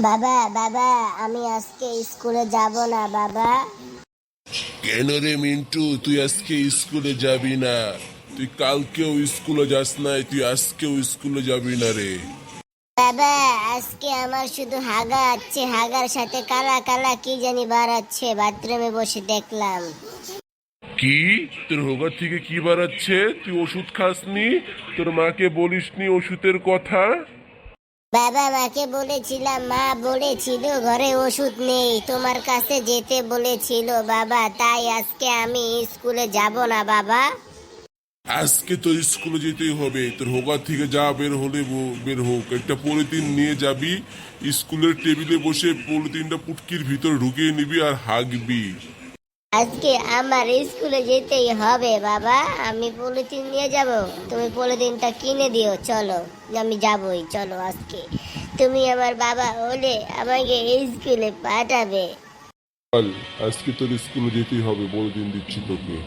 বাবা বাবা আমি আজকে স্কুলে যাব না বাবা। কেন রে মিন্টু, তুই আজকে স্কুলে যাবি না? তুই কালকেও স্কুলে যাস নাই, তুই আজকেও স্কুলে যাবি না রে? বাবা আজকে আমার শুধু হাগা আছে, হাগার সাথে কালা কালা কি জানি বাড়াচ্ছে, বাথরুমে বসে দেখলাম। কি? তোর হোগা থেকে কি বাড়াচ্ছে? তুই ওষুধ খাসনি? তোর মাকে বলিসনি ওষুধের কথা? বাবা মাকে বলেছিলাম, মা বলেছিল ঘরে ওষুধ নেই, তোমার কাছে যেতে বলেছিল বাবা, তাই আজকে আমি স্কুলে যাব না বাবা। আজকে তোর স্কুলে যেতেই হবে। তোর হোগা থেকে যা বের হলে বের হোক। একটা পলিথিন নিয়ে যাবি, স্কুলের টেবিলে বসে পলিথিনটা পুটকির ভিতর ঢুকিয়ে নিবি আর হাগবি। আজকে আমার স্কুলে যেতেই হবে বাবা, আমি পলিথিন নিয়ে যাব। তুমি পলিথিনটা কিনে দিও, চলো আমি যাবই, চলো আজকে তুমি আমার বাবা হলে আমাকে স্কুলে পাঠাবে। আজকে তোর স্কুলে যেতেই হবে, বলে দিন দিচ্ছি তোকে।